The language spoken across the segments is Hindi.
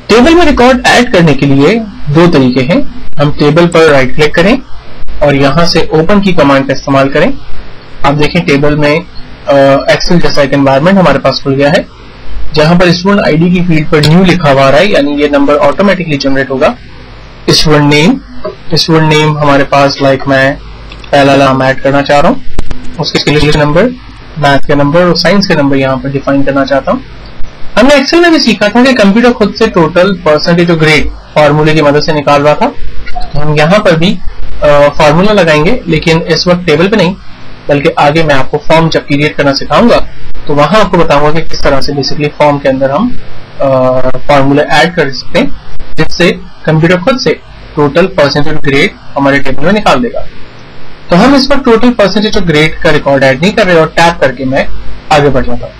टेबल में रिकॉर्ड ऐड करने के लिए दो तरीके हैं। हम टेबल पर राइट क्लिक करें और यहां से ओपन की कमांड का इस्तेमाल करें। आप देखें टेबल में एक्सेल जैसा एक एनवायरनमेंट हमारे पास खुल गया है, जहां पर स्टूडेंट आईडी की फील्ड पर न्यू लिखा हुआ है, यानी ये नंबर ऑटोमेटिकली जनरेट होगा। स्टूडेंट नेम हमारे पास मैं पहला नाम ऐड करना चाह रहा हूँ, उसके लिए नंबर, मैथ के नंबर और साइंस के नंबर यहाँ पर डिफाइन करना चाहता हूँ। हमने एक्सेल में भी सीखा था कि कंप्यूटर खुद से टोटल, परसेंटेज और ग्रेड फॉर्मूले की मदद से निकाल रहा था। तो हम यहाँ पर भी फॉर्मूला लगाएंगे, लेकिन इस वक्त टेबल पे नहीं, बल्कि आगे मैं आपको फॉर्म जब क्रिएट करना सिखाऊंगा तो वहां आपको बताऊंगा कि किस तरह से बेसिकली फॉर्म के अंदर हम फॉर्मूले ऐड कर सकते हैं, जिससे कंप्यूटर खुद से टोटल, परसेंटेज और ग्रेड हमारे टेबल में निकाल देगा। तो हम इस वक्त टोटल, परसेंटेज और ग्रेड का रिकॉर्ड ऐड नहीं कर रहे, और टैप करके मैं आगे बढ़ जाता हूँ।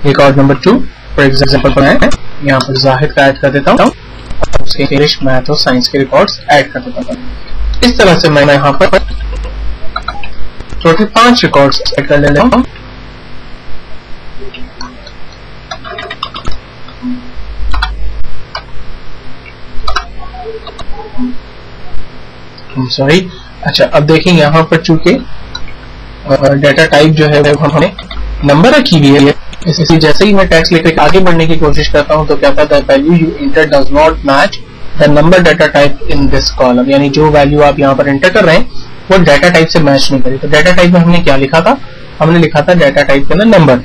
रिकॉर्ड नंबर 2 फॉर एग्जाम्पल पर मैं यहाँ पर जाहिद का ऐड कर देता हूँ, उसके इंग्लिश, मैथ और साइंस के रिकॉर्ड्स ऐड कर देता हूँ। इस तरह से मैं यहाँ पर टोटल 5 रिकॉर्ड्स ऐड कर लेता हूँ। सॉरी, अच्छा, अब देखें यहाँ पर चूंकि डाटा टाइप जो है वो हमने नंबर रखी हुई है, इसलिए जैसे ही मैं टेक्स्ट लिखकर आगे बढ़ने की कोशिश करता हूँ तो क्या कहता है, value you inter does not match the number data type in this column, यानी जो वैल्यू आप यहाँ पर एंटर कर रहे हैं वो डाटा टाइप से मैच नहीं करी। तो डाटा टाइप में हमने क्या लिखा था, हमने लिखा था डाटा टाइप के अंदर नंबर।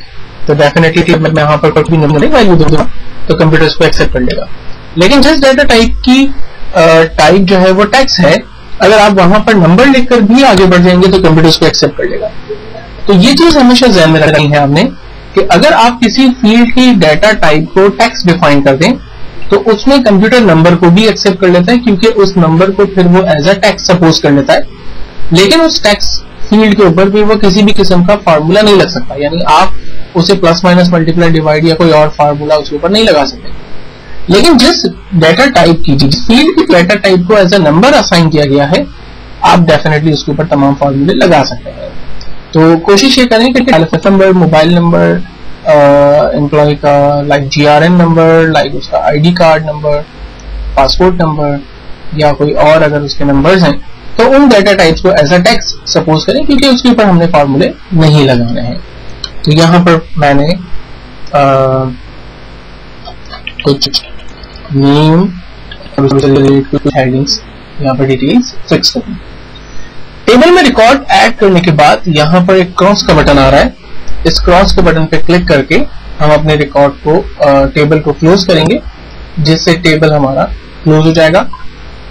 तो डेफिनेटली मैं यहाँ पर कोई भी नंबर वैल्यू दूंगा तो कंप्यूटर इसको एक्सेप्ट कर लेगा। लेकिन जिस डाटा टाइप की टाइप जो है वो टेक्स्ट है, अगर आप वहां पर नंबर लिखकर भी आगे बढ़ जाएंगे तो कंप्यूटर उसको एक्सेप्ट कर लेगा। तो ये चीज हमेशा ध्यान में रखनी है आपने कि अगर आप किसी फील्ड की डाटा टाइप को टेक्स्ट डिफाइन कर दें तो उसमें कंप्यूटर नंबर को भी एक्सेप्ट कर लेता है, क्योंकि उस नंबर को फिर वो एज अ टेक्स्ट सपोज कर लेता है। लेकिन उस टेक्स्ट फील्ड के ऊपर भी वो किसी भी किस्म का फार्मूला नहीं लग सकता, यानी आप उसे प्लस माइनस मल्टीप्लाई डिवाइड या कोई और फार्मूला उसके ऊपर नहीं लगा सकते। लेकिन जिस डाटा टाइप की, जिस फील्ड की डाटा टाइप को एज अ नंबर असाइन किया गया है, आप डेफिनेटली उसके ऊपर तमाम फार्मूले लगा सकते हैं। तो कोशिश ये करें कि telephone number, mobile number, employ का GRN नंबर, उसका ID card number, passport number या कोई और अगर उसके नंबर्स हैं तो उन डाटा टाइप्स को एज अ टेक्स्ट सपोज करें, क्योंकि उसके ऊपर हमने फार्मूले नहीं लगाने हैं। तो यहाँ पर मैंने कुछ नेम, कुछ हेडिंग्स, यहाँ पर डिटेल्स फिक्स करें। टेबल में रिकॉर्ड ऐड करने के बाद यहाँ पर एक क्रॉस का बटन आ रहा है। इस क्रॉस के बटन पे क्लिक करके हम अपने रिकॉर्ड को, टेबल को क्लोज करेंगे, जिससे टेबल हमारा क्लोज हो जाएगा।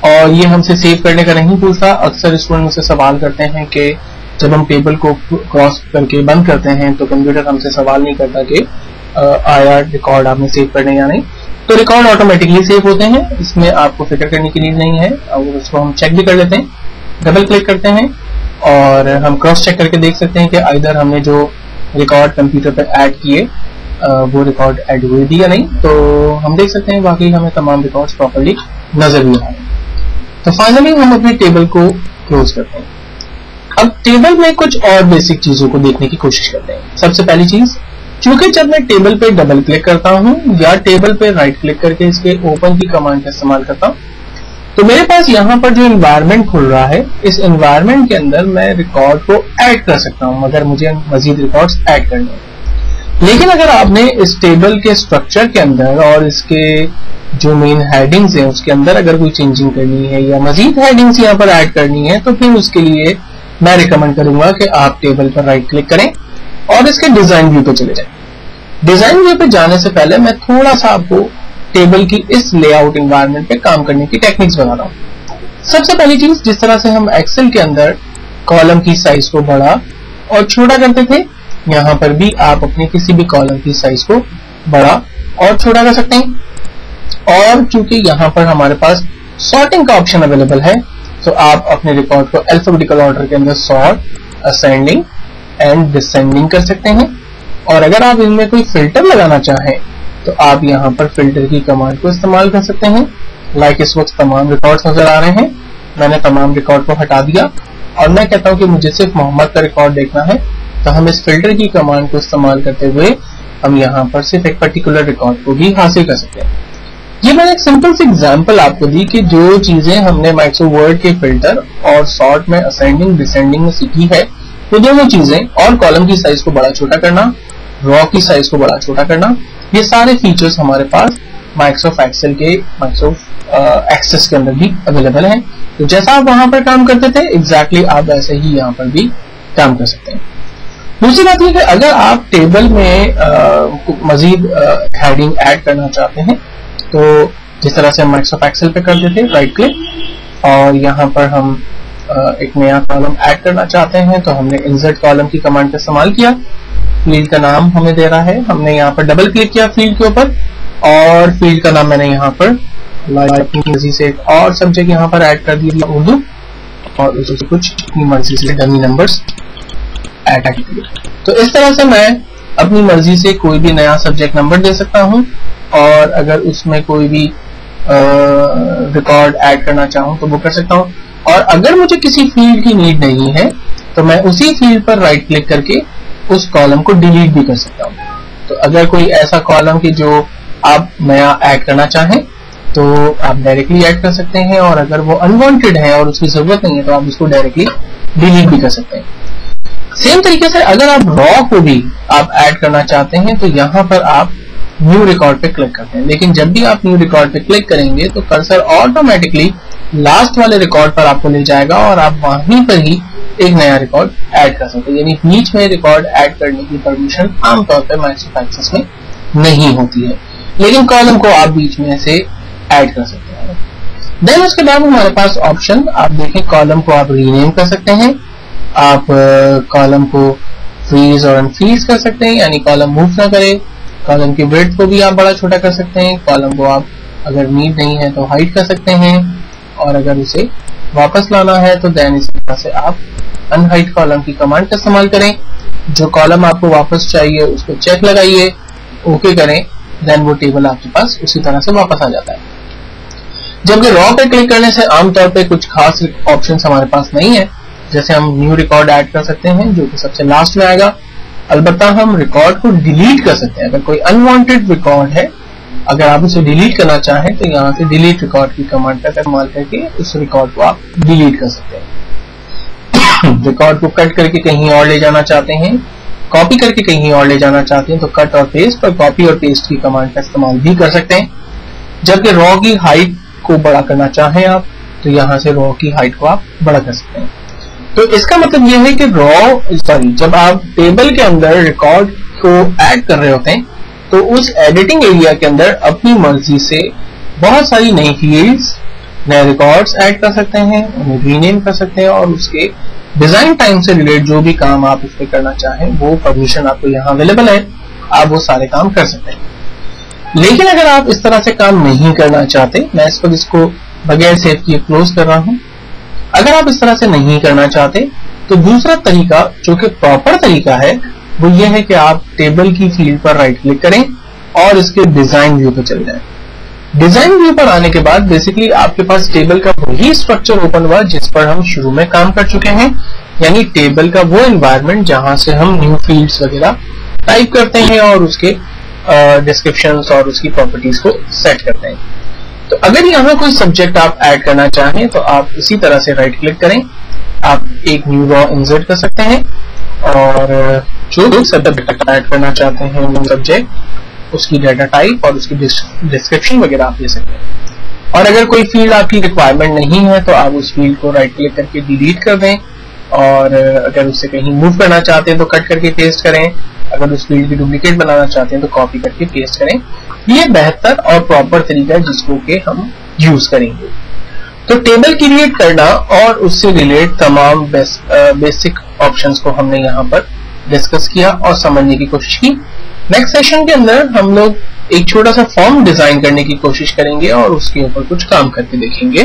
और ये हमसे सेव करने का नहीं पूछता। अक्सर स्टूडेंट मुझसे सवाल करते हैं कि जब हम टेबल को क्रॉस करके बंद करते हैं तो कंप्यूटर हमसे सवाल नहीं करता कि आया रिकॉर्ड आपने सेव करने या नहीं। तो रिकॉर्ड ऑटोमेटिकली सेव होते हैं, इसमें आपको फिक्र करने की नीड नहीं है। और उसको हम चेक भी कर लेते हैं, डबल क्लिक करते हैं और हम क्रॉस चेक करके देख सकते हैं कि आइदर हमने जो रिकॉर्ड कंप्यूटर पर ऐड किए वो रिकॉर्ड ऐड हुए भी या नहीं। तो हम देख सकते हैं वाकई हमें तमाम रिकॉर्ड्स प्रॉपर्ली नजर भी आ रहे हैं। तो फाइनली हम अपने टेबल को क्लोज करते हैं। अब टेबल में कुछ और बेसिक चीजों को देखने की कोशिश करते हैं। सबसे पहली चीज, चूंकि जब मैं टेबल पे डबल क्लिक करता हूं या टेबल पे राइट क्लिक करके इसके ओपन की कमांड का इस्तेमाल करता हूं, तो मेरे पास यहाँ पर जो एनवायरनमेंट खुल रहा है, इस एनवायरनमेंट के अंदर मैं रिकॉर्ड को ऐड कर सकता हूं अगर मुझे मजीद रिकॉर्ड्स ऐड करने हैं। लेकिन अगर आपने इस टेबल के स्ट्रक्चर के अंदर और इसके जो मेन हेडिंग्स हैं उसके अंदर अगर कोई चेंजिंग करनी है या मजीद हेडिंग्स यहाँ पर ऐड करनी है, तो फिर उसके लिए मैं रिकमेंड करूंगा कि आप टेबल पर राइट क्लिक करें और इसके डिजाइन व्यू पे चले जाएं। डिजाइन व्यू पे जाने से पहले मैं थोड़ा सा आपको टेबल की इस लेआउट एनवायरनमेंट पे काम करने की टेक्निक्स बता रहा हूँ। सबसे पहली चीज, जिस तरह से हम एक्सेल के अंदर कॉलम की साइज को बड़ा और छोटा करते थे, यहाँ पर भी आप अपने किसी भी कॉलम की साइज को बड़ा और छोटा कर सकते हैं। और चूंकि यहाँ पर हमारे पास सॉर्टिंग का ऑप्शन अवेलेबल है, तो आप अपने रिकॉर्ड को अल्फाबेटिकल ऑर्डर के अंदर सॉर्ट, असेंडिंग एंड डिसेंडिंग कर सकते हैं। और अगर आप इनमें कोई फिल्टर लगाना चाहें तो आप यहाँ पर फिल्टर की कमांड को इस्तेमाल कर सकते हैं। लाइक इस वक्त तमाम रिकॉर्ड्स नजर आ रहे हैं, मैंने तमाम रिकॉर्ड को हटा दिया और मैं कहता हूँ कि मुझे सिर्फ मोहम्मद का रिकॉर्ड देखना है, तो हम इस फिल्टर की कमांड को इस्तेमाल करते हुए हम यहाँ पर सिर्फ एक पर्टिकुलर रिकॉर्ड को भी हासिल कर सकते हैं। ये मैंने एक सिंपल सी एग्जांपल आपको दी कि जो चीजें हमने माइक्रोसॉफ्ट वर्ड के फिल्टर और सॉर्ट में असेंडिंग डिसेंडिंग में सीखी है, वो दोनों चीजें, और कॉलम की साइज को बड़ा छोटा करना, रॉ की साइज को बड़ा छोटा करना, ये सारे फीचर्स हमारे पास माइक्रोसॉफ्ट एक्सेल के माइक्रोसॉफ्ट एक्सेस के अंदर भी अवेलेबल है। तो जैसा आप वहां पर काम करते थे एग्जैक्टली आप वैसे ही यहाँ पर भी काम कर सकते हैं। दूसरी बात यह कि अगर आप टेबल में मजीद हेडिंग ऐड करना चाहते हैं, तो जिस तरह से हम माइक्रोसॉफ्ट एक्सेल पे करते थे, राइट क्लिक और यहाँ पर हम एक नया कॉलम ऐड करना चाहते हैं, तो हमने इंसर्ट कॉलम की कमांड का इस्तेमाल किया। फील्ड का नाम हमें दे रहा है, हमने यहाँ पर डबल क्लिक किया फील्ड के ऊपर और फील्ड का नाम मैंने यहाँ पर अपनी मर्जी से एक और सब्जेक्ट यहाँ पर ऐड कर दिया उर्दू, और उससे कुछ अपनी मर्जी से डमी नंबर्स ऐड कर दिए। तो इस तरह से मैं अपनी मर्जी से कोई भी नया सब्जेक्ट नंबर दे सकता हूँ, और अगर उसमें कोई भी रिकॉर्ड ऐड करना चाहूँ तो वो कर सकता हूँ। और अगर मुझे किसी फील्ड की नीड नहीं है तो मैं उसी फील्ड पर राइट क्लिक करके उस कॉलम को डिलीट भी कर सकता हूँ। तो अगर कोई ऐसा कॉलम की जो आप नया ऐड करना चाहें तो आप डायरेक्टली ऐड कर सकते हैं, और अगर वो अनवांटेड है और उसकी जरूरत नहीं है तो आप उसको डायरेक्टली डिलीट भी कर सकते हैं। सेम तरीके से अगर आप रॉ को भी आप ऐड करना चाहते हैं तो यहाँ पर आप न्यू रिकॉर्ड पे क्लिक करते हैं, लेकिन जब भी आप न्यू रिकॉर्ड पे क्लिक करेंगे तो कर्सर ऑटोमेटिकली लास्ट वाले रिकॉर्ड पर आपको ले जाएगा और आप वहीं पर ही एक नया रिकॉर्ड ऐड कर सकते हैं। यानी बीच में रिकॉर्ड ऐड करने की परमिशन आमतौर पर माइक्रोसॉफ्ट एक्सेस में नहीं होती है, लेकिन कॉलम को आप बीच में से ऐड कर सकते हैं। देन उसके बाद हमारे पास ऑप्शन आप देखें, कॉलम को आप रीनेम कर सकते हैं, आप कॉलम को फ्रीज और अनफ्रीज कर सकते हैं, यानी कॉलम मूव ना करे। कॉलम की विड्थ को भी आप बड़ा छोटा कर सकते हैं, कॉलम को आप अगर नीड नहीं है तो हाइड कर सकते हैं, और अगर उसे वापस लाना है तो देन इस तरह से आप अनहाइड कॉलम की कमांड का इस्तेमाल करें। जो कॉलम आपको वापस चाहिए उसको चेक लगाइए, ओके करें, देन वो टेबल आपके पास उसी तरह से वापस आ जाता है। जबकि रॉ पे क्लिक करने से आमतौर पे कुछ खास ऑप्शन हमारे पास नहीं है, जैसे हम न्यू रिकॉर्ड ऐड कर सकते हैं जो कि सबसे लास्ट में आएगा। अलबत्ता हम रिकॉर्ड को डिलीट कर सकते हैं। अगर कोई अनवांटेड रिकॉर्ड है, अगर आप उसे डिलीट करना चाहें तो यहाँ से डिलीट रिकॉर्ड की कमांड का इस्तेमाल करके उस रिकॉर्ड को आप डिलीट कर सकते हैं। रिकॉर्ड को कट करके कहीं और ले जाना चाहते हैं, कॉपी करके कहीं और ले जाना चाहते हैं तो कट और पेस्ट और कॉपी और पेस्ट की कमांड का इस्तेमाल भी कर सकते हैं। जबकि रॉ की हाइट को बड़ा करना चाहें आप तो यहाँ से रॉ की हाइट को आप बड़ा कर सकते हैं। तो इसका मतलब यह है कि जब आप टेबल के अंदर रिकॉर्ड को ऐड कर रहे होते हैं तो उस एडिटिंग एरिया के अंदर अपनी मर्जी से बहुत सारी नई फील्ड्स, नए रिकॉर्ड्स ऐड कर सकते हैं, उन्हें रीनेम कर सकते हैं, और उसके डिजाइन टाइम से रिलेटेड जो भी काम आप उस पर करना चाहें वो परमिशन आपको यहाँ अवेलेबल है, आप वो सारे काम कर सकते हैं। लेकिन अगर आप इस तरह से काम नहीं करना चाहते, मैं इस वक्त इसको बगैर सेव किए क्लोज कर रहा हूं, अगर आप इस तरह से नहीं करना चाहते तो दूसरा तरीका जो कि प्रॉपर तरीका है वो ये है कि आप टेबल की फील्ड पर राइट क्लिक करें और इसके डिजाइन व्यू पर चले जाएं। डिजाइन व्यू पर आने के बाद बेसिकली आपके पास टेबल का वही स्ट्रक्चर ओपन हुआ जिस पर हम शुरू में काम कर चुके हैं, यानी टेबल का वो एनवायरनमेंट जहां से हम न्यू फील्ड्स वगैरह टाइप करते हैं और उसके डिस्क्रिप्शंस और उसकी प्रॉपर्टीज को सेट करते हैं। तो अगर यहाँ कोई सब्जेक्ट आप ऐड करना चाहें तो आप इसी तरह से राइट क्लिक करें, आप एक न्यू रॉ इंसर्ट कर सकते हैं और जो सब्जेक्ट ऐड करना चाहते हैं वो सब्जेक्ट, उसकी डाटा टाइप और उसकी डिस्क्रिप्शन वगैरह आप दे सकते हैं। और अगर कोई फील्ड आपकी रिक्वायरमेंट नहीं है तो आप उस फील्ड को राइट क्लिक करके डिलीट कर दें, और अगर उससे कहीं मूव करना चाहते हैं तो कट करके पेस्ट करें, अगर उस फील्ड की डुप्लीकेट बनाना चाहते हैं तो कॉपी करके पेस्ट करें। ये बेहतर और प्रॉपर तरीका है जिसको कि हम यूज करेंगे। तो टेबल क्रिएट करना और उससे रिलेटेड तमाम बेसिक ऑप्शंस को हमने यहाँ पर डिस्कस किया और समझने की कोशिश की। नेक्स्ट सेशन के अंदर हम लोग एक छोटा सा फॉर्म डिजाइन करने की कोशिश करेंगे और उसके ऊपर कुछ काम करके देखेंगे।